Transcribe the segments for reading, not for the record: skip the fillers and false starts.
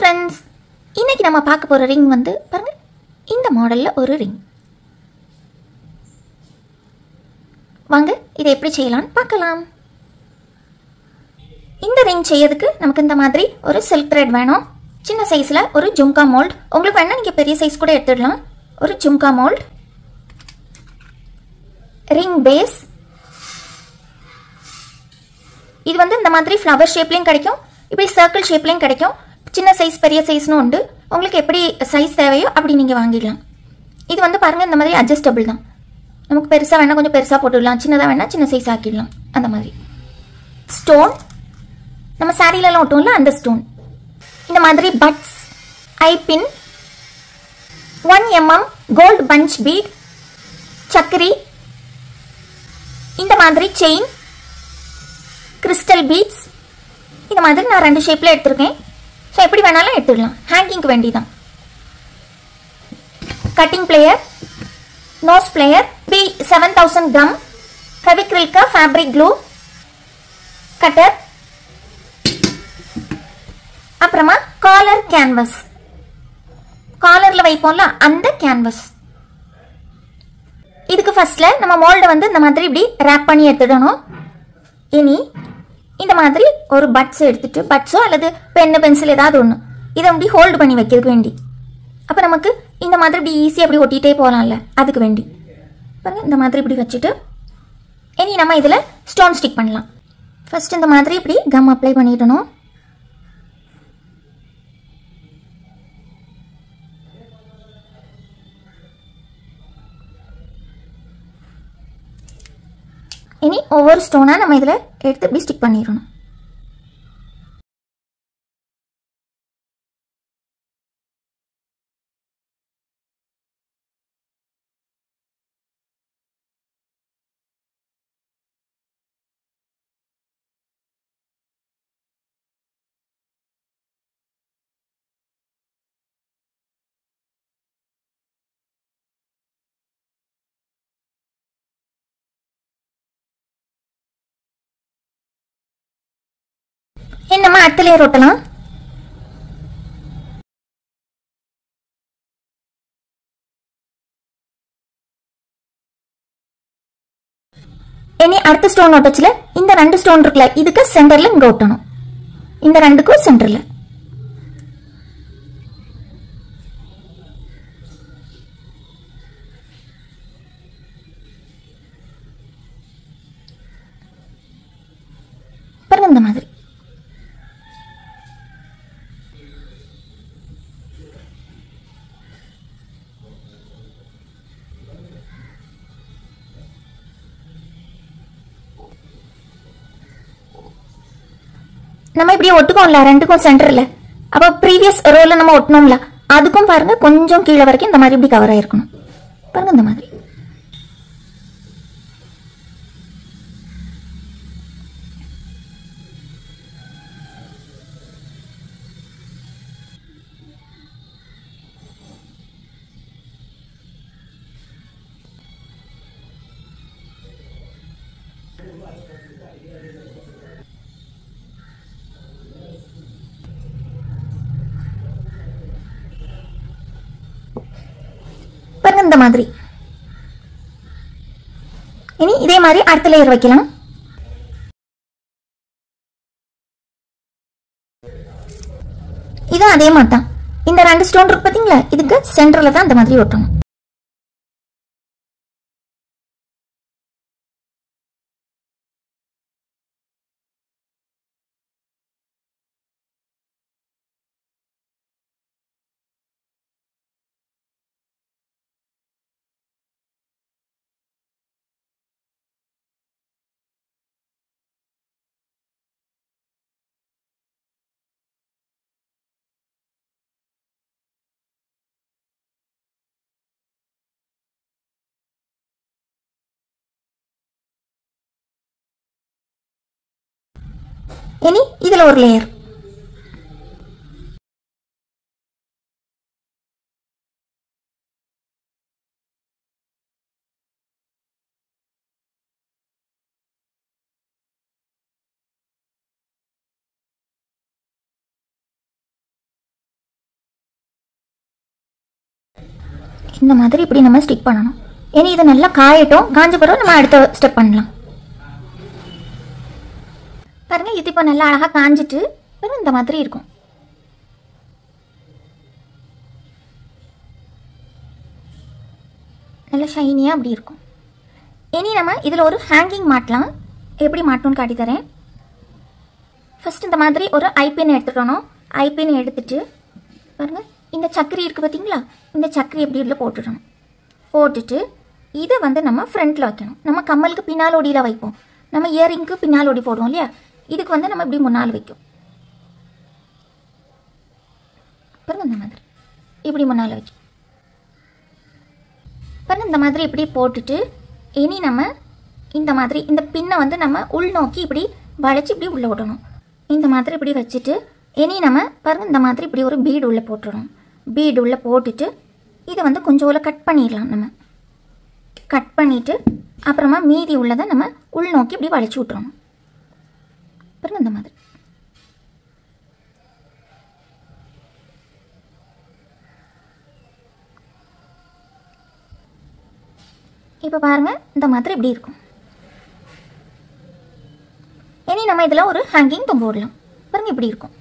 Friends, இன்னைக்கு நம்ம பார்க்க போகிற ரிங் வந்து பாருங்க, இந்த மாடலில் ஒரு ரிங். வாங்க இதை எப்படி செய்யலாம்னு பார்க்கலாம். இந்த ரிங் செய்யறதுக்கு நமக்கு இந்த மாதிரி ஒரு சில்க் த்ரெட் வேணும். சின்ன சைஸில் ஒரு ஜும்கா மோல்ட், உங்களுக்கு வேணா நீங்கள் பெரிய சைஸ் கூட எடுத்துடலாம். ஒரு ஜும்கா மோல்ட், ரிங் பேஸ். இது வந்து இந்த மாதிரி ஃப்ளவர் ஷேப்லேயும் கிடைக்கும், இப்படி சர்க்கிள் ஷேப்லேயும் கிடைக்கும். சின்ன சைஸ் பெரிய சைஸ்னு உண்டு, உங்களுக்கு எப்படி சைஸ் தேவையோ அப்படி நீங்கள் வாங்கிடலாம். இது வந்து பாருங்கள், இந்த மாதிரி அட்ஜஸ்டபிள் தான். நமக்கு பெருசாக வேணால் கொஞ்சம் பெருசாக போட்டுடலாம், சின்னதாக வேணால் சின்ன சைஸ் ஆக்கிடலாம். அந்த மாதிரி ஸ்டோன், நம்ம சாரீலலாம் ஒட்டும்ல அந்த ஸ்டோன். இந்த மாதிரி buds, eye pin, 1 mm gold punch bead, சக்கரி, இந்த மாதிரி செயின், கிறிஸ்டல் பீட்ஸ். இந்த மாதிரி நான் 2 ஷேப்பில் எடுத்திருக்கேன். ஸோ எப்படி வேணாலும் எடுத்துடலாம், ஹேங்கிங்க்கு வேண்டிதான். Cutting plier, nose plier, P7000 gum, ஃபெவிக்ரில்கா ஃபேப்ரிக் க்ளூ, கட்டர், அப்புறமா காலர் கேன்வஸ், காலரில் வைப்போம்ல அந்த கேன்வஸ். இதுக்கு ஃபர்ஸ்ட்ல நம்ம மோல்டை வந்து இந்த மாதிரி இப்படி ரேப் பண்ணி எடுத்துடணும். இனி இந்த மாதிரி ஒரு பட்ஸ் எடுத்துட்டு, பட்ஸோ அல்லது பென்னு பென்சில் ஏதாவது ஒன்று, இதை அப்படி ஹோல்டு பண்ணி வைக்கிறதுக்கு வேண்டி. அப்போ நமக்கு இந்த மாதிரி இப்படி ஈஸியாக அப்படி ஒட்டிகிட்டே போகலாம்ல, அதுக்கு வேண்டி பாருங்க. இந்த மாதிரி இப்படி வச்சுட்டு இனி நம்ம இதில் ஸ்டோன் ஸ்டிக் பண்ணலாம். ஃபர்ஸ்ட் இந்த மாதிரி இப்படி கம் அப்ளை பண்ணிடணும். இனி ஒவ்வொரு ஸ்டோனாக நம்ம இதில் எடுத்து இப்படி ஸ்டிக் பண்ணிடணும். நம்ம அடுத்த லேயர் ஒட்டலாம். இனி அடுத்த ஸ்டோன் ஒட்டச்சுல இந்த 2 ஸ்டோன் இருக்குல்ல, இதுக்கு சென்டர்ல இங்க ஒட்டணும். இந்த 2க்கும் சென்டர்ல. பாருங்க இந்த மாதிரி. நம்ம இப்படியே ஒட்டுக்கோம்ல 2க்கும் சென்டர்ல. அப்போ ப்ரீவியஸ் ரோல நம்ம ஒட்டணும்ல, அதுக்கும் பாருங்க கொஞ்சம் கீழே வரைக்கும் இந்த மாதிரி இப்படி கவர் ஆயிருக்கணும். பாருங்க இந்த மாதிரி. பாருங்க இந்த மாதிரி. இனி இதே மாதிரி அடுத்த லேயர் வைக்கலாம். இது அதே மாதிரி தான். இந்த 2 ஸ்டோன் இருக்கு பாத்தீங்களா, இதுக்கு சென்டர்ல தான் இந்த மாதிரி ஒட்டணும். இனி இதுல ஒரு லேயர். இந்த மாதிரி இப்படி நம்ம ஸ்டிக் பண்ணணும். இனி இது நல்லா காயட்டும். காஞ்ச பிறகு நம்ம அடுத்த ஸ்டெப் பண்ணலாம். பாருங்க, இது இப்போ நல்லா அழகாக காஞ்சிட்டு பாருங்க இந்த மாதிரி இருக்கும். நல்லா ஷைனியாக அப்படி இருக்கும். இனி நம்ம இதில் ஒரு ஹேங்கிங் மாட்டலாம். எப்படி மாட்டணும்னு காட்டி தரேன். ஃபஸ்ட் இந்த மாதிரி ஒரு ஐபின் எடுத்துக்கணும். ஐபின் எடுத்துட்டு பாருங்கள், இந்த சக்கரி இருக்குது பார்த்தீங்களா, இந்த சக்கரி எப்படி இதில் போட்டுடணும். போட்டுட்டு இதை வந்து நம்ம ஃப்ரண்ட்டில் வைக்கணும். நம்ம கம்மலுக்கு பின்னால் ஒடியில் வைப்போம், நம்ம இயரிங்க்கு பின்னால் ஒடி போடுவோம் இல்லையா, இதுக்கு வந்து நம்ம இப்படி முன்னால் வைக்கும். பாருங்க இந்த மாதிரி இப்படி முன்னால் வைக்கும். பாருங்க இந்த மாதிரி இப்படி போட்டுட்டு இனி நம்ம இந்த மாதிரி இந்த பின்னை வந்து நம்ம உள்நோக்கி இப்படி வளைச்சி இப்படி உள்ளே விடணும். இந்த மாதிரி இப்படி வச்சுட்டு இனி நம்ம பாருங்க இந்த மாதிரி இப்படி ஒரு பீடு உள்ளே போட்டுடணும். பீடு உள்ளே போட்டுட்டு இதை வந்து கொஞ்சம் கட் பண்ணிடலாம். நம்ம கட் பண்ணிவிட்டு அப்புறமா மீதி உள்ளதை நம்ம உள்நோக்கி இப்படி வளைச்சி விட்டுறணும். பாருங்க இந்த மாதிரி. இப்போ பாருங்க இந்த மாதிரி இப்படி இருக்கும். இனி நம்ம இதில் ஒரு ஹேங்கிங் தொங்க விடலாம். பாருங்க இப்படி இருக்கும்.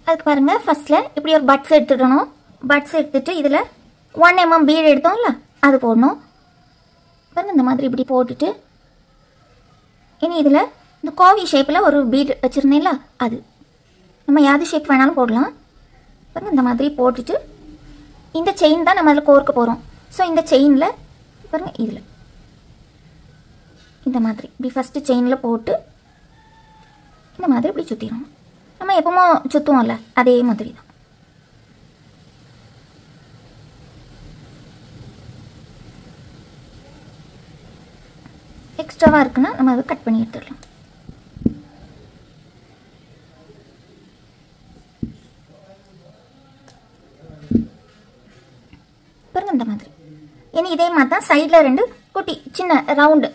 அதுக்கு பாருங்க ஃபர்ஸ்ட்ல இப்படி ஒரு பட்ஸ் எடுத்துடணும். பட்ஸ் எடுத்துட்டு இதில் 1 mm பீடு எடுத்தோம்ல அது போடணும். பாருங்க இந்த மாதிரி இப்படி போட்டுட்டு இனி இதில் இந்த கோவி ஷேப்பில் ஒரு பீடு வச்சுருந்தேன்ல அது நம்ம யாவது ஷேப் வேணாலும் போடலாம். பாருங்க இந்த மாதிரி போட்டுட்டு இந்த செயின் தான் நம்ம அதில் கோர்க்க போகிறோம். ஸோ இந்த செயினில் பாருங்க இதில் இந்த மாதிரி இப்படி ஃபஸ்ட்டு செயினில் போட்டு இந்த மாதிரி இப்படி சுற்றிடணும். நம்ம எப்பவுமே சுற்றுவோம்ல அதே மாதிரி தான். எக்ஸ்ட்ராவாக இருக்குன்னா நம்ம அதை கட் பண்ணி எடுத்துடலாம். பாருங்க இந்த மாதிரி. இனி இதே மாதிரி தான் சைடில் 2 குட்டி சின்ன ரவுண்டு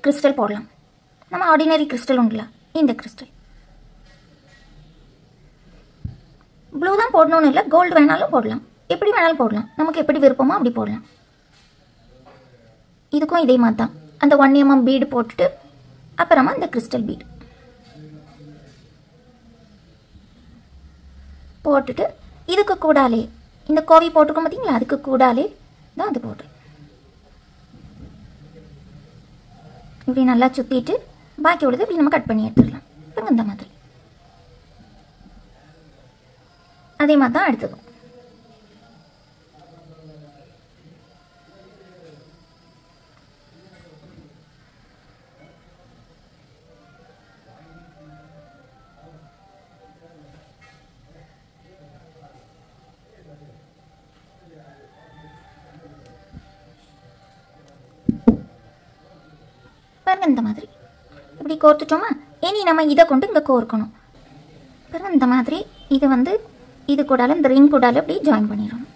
கிறிஸ்டல் போடலாம். நம்ம ஆர்டினரி கிறிஸ்டல் உண்டுல, இந்த கிறிஸ்டல் ப்ளூ தான் போடணும்னு இல்லை, கோல்டு வேணாலும் போடலாம், எப்படி வேணாலும் போடலாம், நமக்கு எப்படி விருப்பமோ அப்படி போடலாம். இதுக்கும் இதே மாதிரி தான் அந்த 1 mm பீடு போட்டுட்டு அப்புறமா இந்த கிறிஸ்டல் பீடு போட்டுட்டு இதுக்கு கூடாலே இந்த கோவி போட்டுக்கோம் பார்த்தீங்களா, அதுக்கு கூடாலே தான் அது போடுறேன். இப்படி நல்லா சுற்றிட்டு பாக்கி உள்ளது இப்படி நம்ம கட் பண்ணி எடுத்துடலாம். இந்த மாதிரி அதே மாதிரி தான் எடுத்துக்கும். பாருங்க இந்த மாதிரி இப்படி கோர்த்துட்டோமா. இனி நம்ம இதை கொண்டு இங்கே கோர்க்கணும். பாருங்க இந்த மாதிரி இது வந்து இது கூடால இந்த ரிங் கூடால இப்படி ஜாயின் பண்ணிடணும்.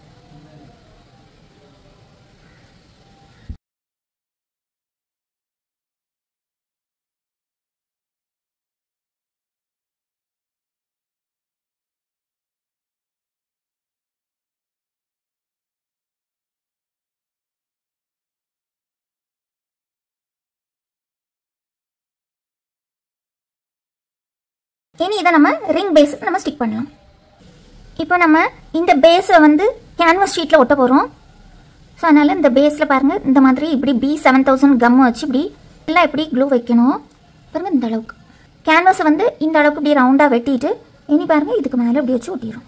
இனி இதை நம்ம ரிங் பேஸ் நம்ம ஸ்டிக் பண்ணலாம். இப்போ நம்ம இந்த பேஸை வந்து கேன்வாஸ் ஷீட்டில் ஒட்ட போகிறோம். ஸோ அதனால் இந்த பேஸில் பாருங்கள் இந்த மாதிரி இப்படி B7000 கம் வச்சு இப்படி எல்லாம் இப்படி க்ளூ வைக்கணும். பாருங்கள் இந்த அளவுக்கு கேன்வாஸை வந்து இந்த அளவுக்கு இப்படி ரவுண்டாக வெட்டிட்டு இனி பாருங்கள் இதுக்கு மேலே இப்படி வச்சு ஒட்டிடும்.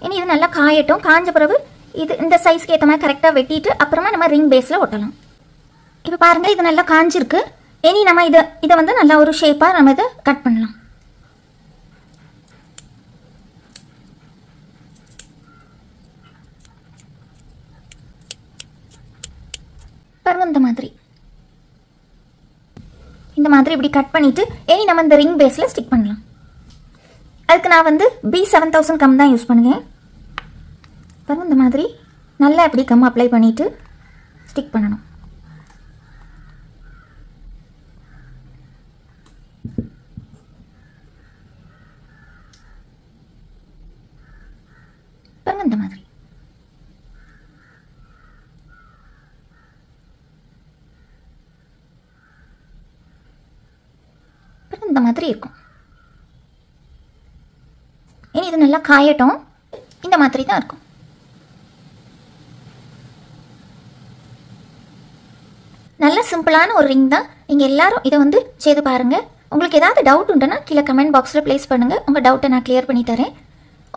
இனி இது நல்லா காயட்டும். காஞ்ச பிறகு இது இந்த சைஸ்க்கு ஏற்ற மாதிரி கரெக்டாக வெட்டிட்டு அப்புறமா நம்ம ரிங் பேஸில் ஒட்டலாம். இப்போ பாருங்கள் இது நல்லா காஞ்சிருக்கு. இனி நம்ம இதை வந்து நல்லா ஒரு ஷேப்பாக நம்ம இதை கட் பண்ணலாம். பாருங்க இந்த மாதிரி இப்படி கட் பண்ணிட்டு இனி நம்ம இந்த ரிங் பேஸில் ஸ்டிக் பண்ணலாம். அதுக்கு நான் வந்து B7000 கம் தான் யூஸ் பண்ணுவேன். பாருங்க இந்த மாதிரி நல்லா இப்படி கம் அப்ளை பண்ணிட்டு ஸ்டிக் பண்ணணும். இந்த மாதிரி இருக்கும். இனி இது நல்லா காயட்டும். இந்த மாதிரி தான் இருக்கும். நல்ல சிம்பிளான ஒரு ரிங் தான். நீங்கள் எல்லாரும் இதை வந்து செய்து பாருங்கள். உங்களுக்கு ஏதாவது டவுட் உண்டுன்னா கீழே கமெண்ட் பாக்ஸில் ப்ளேஸ் பண்ணுங்கள். உங்கள் டவுட்டை நான் கிளியர் பண்ணி தரேன்.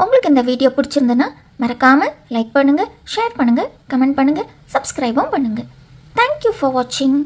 உங்களுக்கு இந்த வீடியோ பிடிச்சிருந்துன்னா மறக்காமல் லைக் பண்ணுங்கள், ஷேர் பண்ணுங்கள், கமெண்ட் பண்ணுங்கள், சப்ஸ்கிரைபும் பண்ணுங்கள். தேங்க்யூ ஃபார் வாட்சிங்.